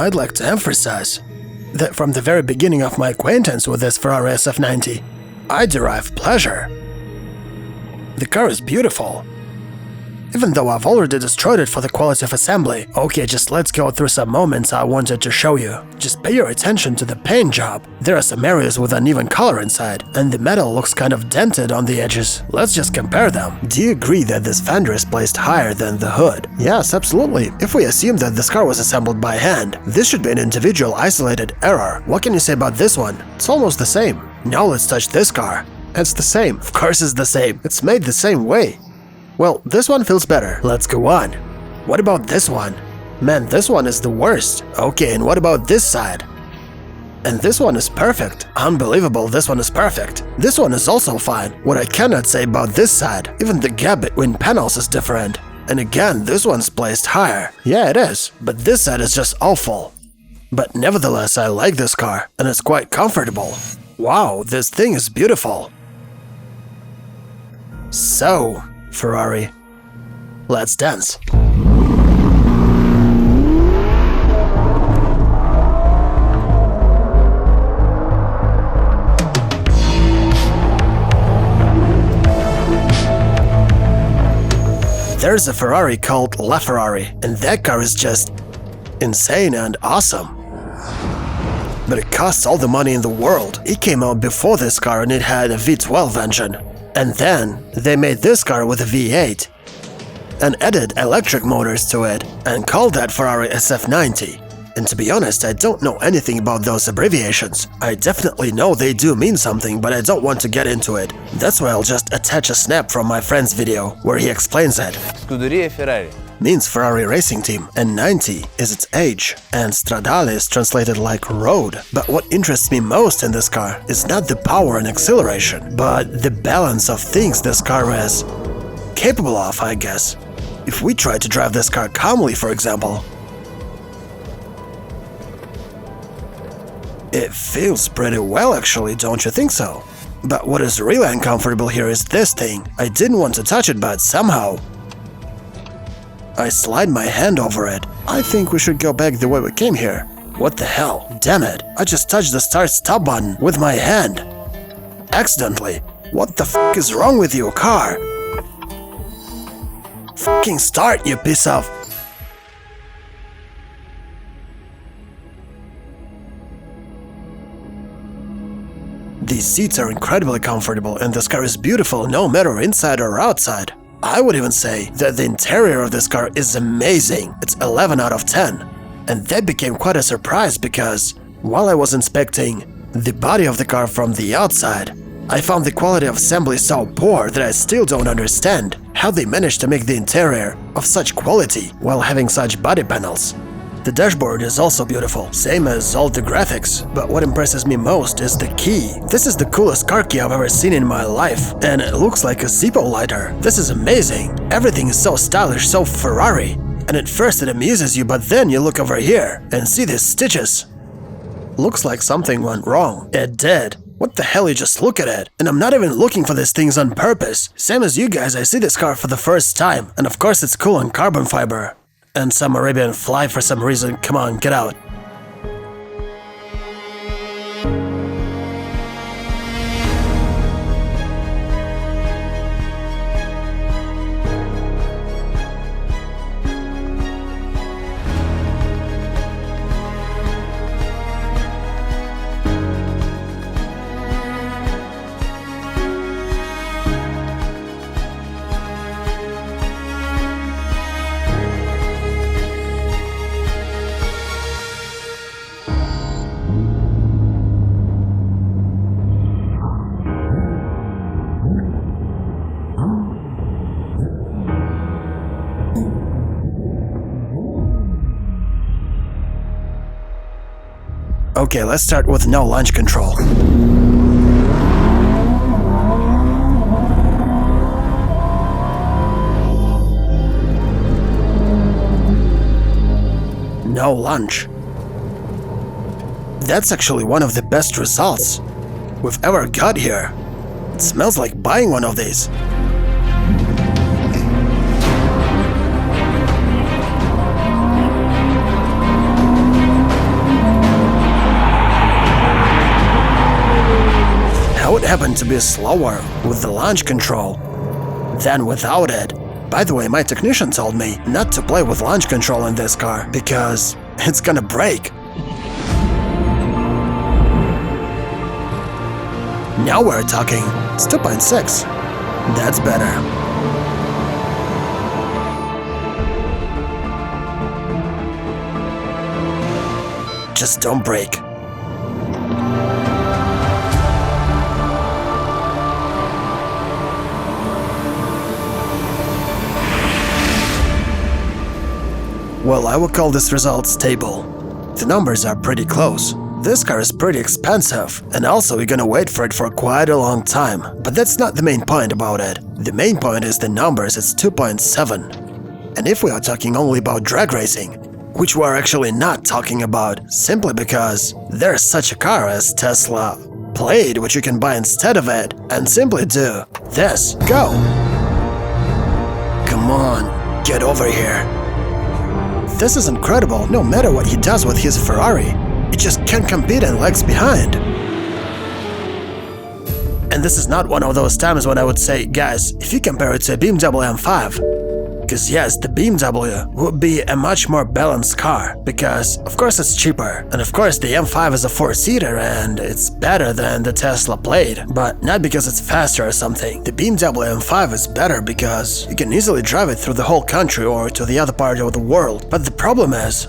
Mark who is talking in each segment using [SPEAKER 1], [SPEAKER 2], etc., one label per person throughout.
[SPEAKER 1] I'd like to emphasize that from the very beginning of my acquaintance with this Ferrari SF90, I derive pleasure. The car is beautiful, even though I've already destroyed it for the quality of assembly. Okay, just let's go through some moments I wanted to show you. Just pay your attention to the paint job. There are some areas with uneven color inside, and the metal looks kind of dented on the edges. Let's just compare them. Do you agree that this fender is placed higher than the hood? Yes, absolutely. If we assume that this car was assembled by hand, this should be an individual isolated error. What can you say about this one? It's almost the same. Now let's touch this car. It's the same. Of course it's the same. It's made the same way. Well, this one feels better. Let's go on. What about this one? Man, this one is the worst. Okay, and what about this side? And this one is perfect. Unbelievable, this one is perfect. This one is also fine. What I cannot say about this side, even the gap between panels is different. And again, this one's placed higher. Yeah, it is. But this side is just awful. But nevertheless, I like this car, and it's quite comfortable. Wow, this thing is beautiful. So, Ferrari, let's dance. There's a Ferrari called LaFerrari, and that car is just insane and awesome. But it costs all the money in the world. It came out before this car and it had a V12 engine. And then they made this car with a V8 and added electric motors to it and called that Ferrari SF90. And to be honest, I don't know anything about those abbreviations. I definitely know they do mean something, but I don't want to get into it. That's why I'll just attach a snap from my friend's video where he explains it.
[SPEAKER 2] Scuderia Ferrari
[SPEAKER 1] means Ferrari racing team, and 90 is its age, and Stradale is translated like road. But what interests me most in this car is not the power and acceleration, but the balance of things this car is capable of, I guess. If we try to drive this car calmly, for example, it feels pretty well actually, don't you think so? But what is really uncomfortable here is this thing. I didn't want to touch it, but somehow I slide my hand over it. I think we should go back the way we came here. What the hell? Damn it, I just touched the start-stop button with my hand. Accidentally. What the f*** is wrong with you, car? F***ing start, you piece of... These seats are incredibly comfortable and this car is beautiful no matter inside or outside. I would even say that the interior of this car is amazing. It's 11 out of 10. And that became quite a surprise because while I was inspecting the body of the car from the outside, I found the quality of assembly so poor that I still don't understand how they managed to make the interior of such quality while having such body panels. The dashboard is also beautiful, same as all the graphics, but what impresses me most is the key. This is the coolest car key I've ever seen in my life, and it looks like a Zippo lighter. This is amazing. Everything is so stylish, so Ferrari. And at first it amuses you, but then you look over here and see these stitches. Looks like something went wrong. It did. What the hell, you just look at it. And I'm not even looking for these things on purpose. Same as you guys, I see this car for the first time. And of course it's cool on carbon fiber. And some Arabian fly for some reason. Come on, get out. Okay, let's start with no launch control. No launch. That's actually one of the best results we've ever got here. It smells like buying one of these. how it happened to be slower with the launch control than without it. By the way, my technician told me not to play with launch control in this car because it's gonna break. Now we're talking. It's 2.6. That's better. Just don't break. Well, I would call this result stable. The numbers are pretty close. This car is pretty expensive, and also you're gonna wait for it for quite a long time. But that's not the main point about it. The main point is the numbers, it's 2.7. And if we are talking only about drag racing, which we are actually not talking about, simply because there's such a car as Tesla Plaid, which you can buy instead of it, and simply do this. Go! Come on, get over here. This is incredible, no matter what he does with his Ferrari. He just can't compete and lags behind. And this is not one of those times when I would say, guys, if you compare it to a BMW M5, because yes, the BMW would be a much more balanced car, because of course it's cheaper, and of course the M5 is a 4-seater and it's better than the Tesla Plaid, but not because it's faster or something. The BMW M5 is better because you can easily drive it through the whole country or to the other part of the world, but the problem is,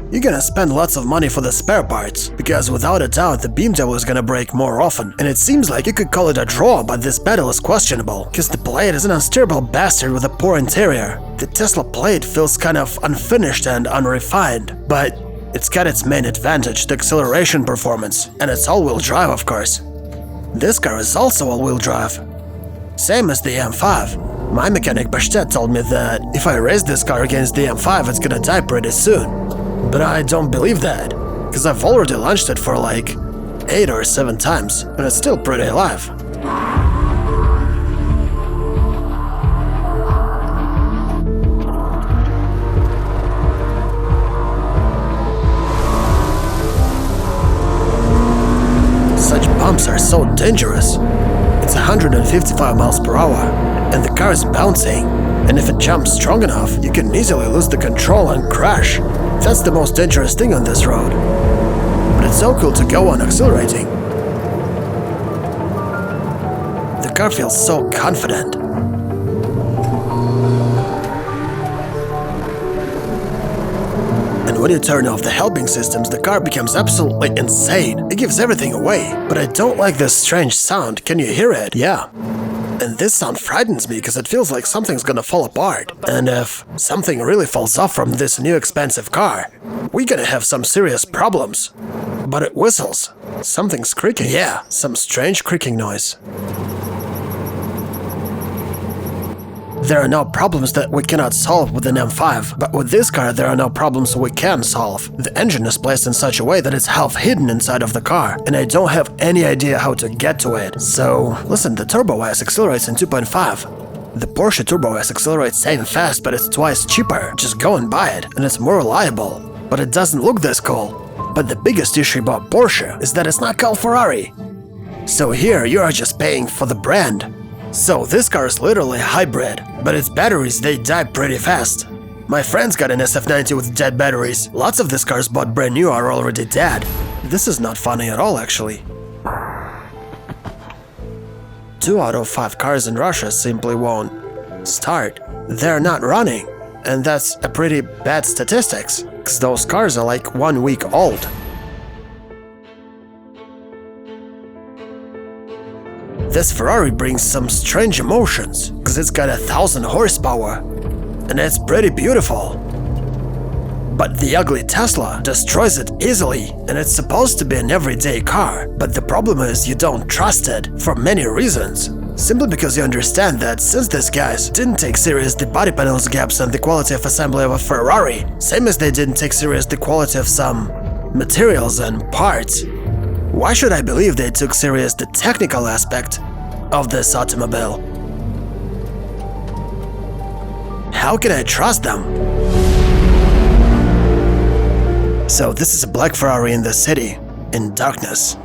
[SPEAKER 1] you're gonna spend lots of money for the spare parts, because without a doubt the BMW is gonna break more often. And it seems like you could call it a draw, but this battle is questionable, because the Plaid is an unsteerable bastard with a poor interior. The Tesla Plaid feels kind of unfinished and unrefined, but it's got its main advantage, the acceleration performance, and it's all-wheel drive of course. This car is also all-wheel drive, same as the M5. My mechanic Bashtet told me that if I race this car against the M5 it's gonna die pretty soon. But I don't believe that, because I've already launched it for like 8 or 7 times, and it's still pretty alive. Such bumps are so dangerous. It's 155 miles per hour, and the car is bouncing, and if it jumps strong enough, you can easily lose the control and crash. That's the most dangerous thing on this road. But it's so cool to go on accelerating. The car feels so confident. And when you turn off the helping systems, the car becomes absolutely insane. It gives everything away. But I don't like this strange sound. Can you hear it? Yeah. And this sound frightens me because it feels like something's gonna fall apart. And if something really falls off from this new expensive car, we're gonna have some serious problems. But it whistles. Something's creaking. Yeah, some strange creaking noise. There are no problems that we cannot solve with an M5, but with this car there are no problems we can solve. The engine is placed in such a way that it's half hidden inside of the car, and I don't have any idea how to get to it. So, listen, the Turbo S accelerates in 2.5. The Porsche Turbo S accelerates same fast, but it's twice cheaper. Just go and buy it, and it's more reliable. But it doesn't look this cool. But the biggest issue about Porsche is that it's not called Ferrari. So here you are just paying for the brand. So this car is literally a hybrid, but its batteries, they die pretty fast. My friends got an SF90 with dead batteries. Lots of these cars bought brand new are already dead. This is not funny at all, actually. 2 out of 5 cars in Russia simply won't start. They're not running, and that's a pretty bad statistics, because those cars are like 1 week old. This Ferrari brings some strange emotions, because it's got 1,000 horsepower, and it's pretty beautiful. But the ugly Tesla destroys it easily, and it's supposed to be an everyday car, but the problem is you don't trust it for many reasons. Simply because you understand that since these guys didn't take serious the body panels gaps and the quality of assembly of a Ferrari, same as they didn't take serious the quality of some materials and parts, why should I believe they took serious the technical aspect of this automobile? How can I trust them? So this is a black Ferrari in the city, in darkness.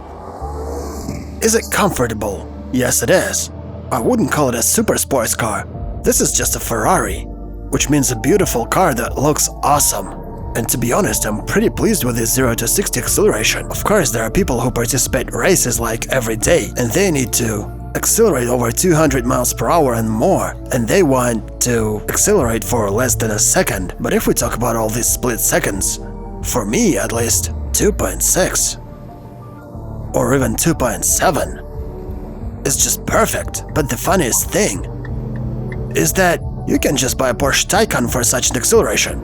[SPEAKER 1] Is it comfortable? Yes, it is. I wouldn't call it a super sports car. This is just a Ferrari, which means a beautiful car that looks awesome. And to be honest, I'm pretty pleased with this 0 to 60 acceleration. Of course, there are people who participate in races like every day, and they need to accelerate over 200 miles per hour and more, and they want to accelerate for less than a second. But if we talk about all these split seconds, for me at least, 2.6 or even 2.7 is just perfect. But the funniest thing is that you can just buy a Porsche Taycan for such an acceleration.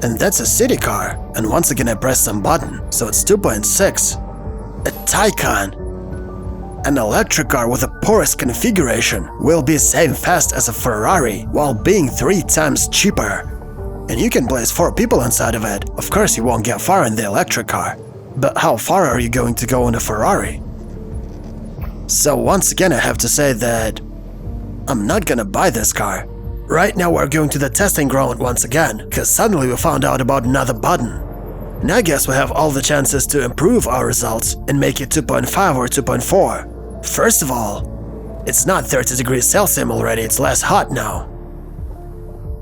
[SPEAKER 1] And that's a city car. And once again I press some button, so it's 2.6. A Taycan, an electric car with a porous configuration, will be same fast as a Ferrari while being 3 times cheaper. And you can place 4 people inside of it. Of course you won't get far in the electric car. But how far are you going to go in a Ferrari? So once again I have to say that I'm not gonna buy this car. Right now we're going to the testing ground once again, cause suddenly we found out about another button. And I guess we have all the chances to improve our results and make it 2.5 or 2.4. First of all, it's not 30 degrees Celsius already, it's less hot now.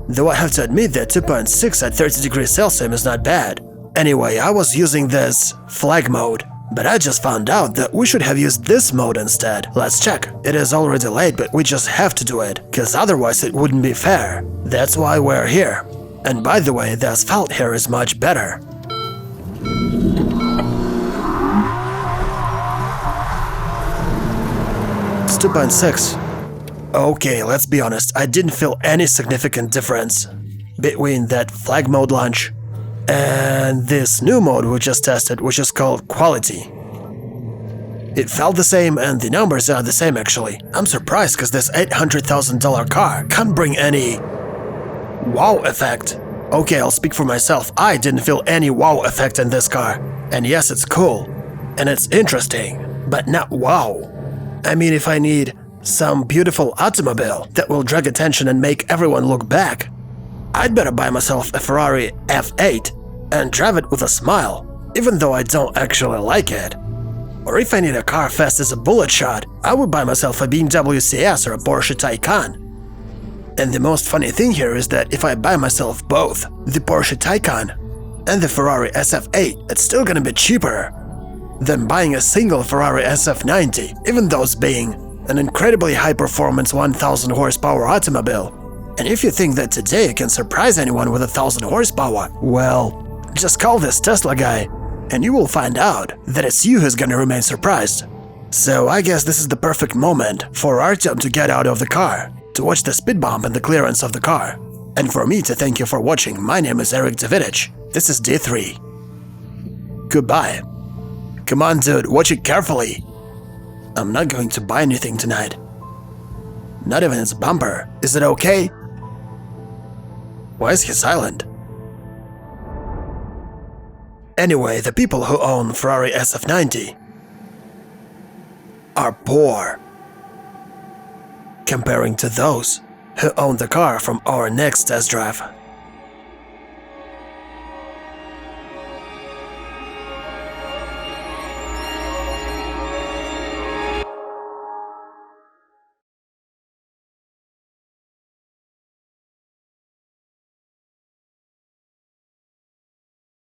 [SPEAKER 1] Though I have to admit that 2.6 at 30 degrees Celsius is not bad. Anyway, I was using this flag mode, but I just found out that we should have used this mode instead. Let's check. It is already late, but we just have to do it, cause otherwise it wouldn't be fair. That's why we're here. And by the way, the asphalt here is much better. It's 2.6. Okay, let's be honest, I didn't feel any significant difference between that flag mode launch and this new mode we just tested, which is called Quality. It felt the same and the numbers are the same actually. I'm surprised because this $800,000 car can't bring any wow effect. Okay, I'll speak for myself, I didn't feel any wow effect in this car. And yes, it's cool, and it's interesting, but not wow. I mean, if I need some beautiful automobile that will drag attention and make everyone look back, I'd better buy myself a Ferrari F8 and drive it with a smile, even though I don't actually like it. Or if I need a car fast as a bullet shot, I would buy myself a BMW CS or a Porsche Taycan. And the most funny thing here is that if I buy myself both, the Porsche Taycan and the Ferrari SF8, it's still gonna be cheaper than buying a single Ferrari SF90, even those being an incredibly high-performance 1000 horsepower automobile. And if you think that today you can surprise anyone with 1000 horsepower, well, just call this Tesla guy and you will find out that it's you who's gonna remain surprised. So I guess this is the perfect moment for Artyom to get out of the car, to watch the speed bump and the clearance of the car. And for me to thank you for watching. My name is Davidich. This is D3. Goodbye. Come on dude, watch it carefully. I'm not going to buy anything tonight. Not even its bumper. Is it okay? Why is he silent? Anyway, the people who own Ferrari SF90 are poor comparing to those who own the car from our next test drive.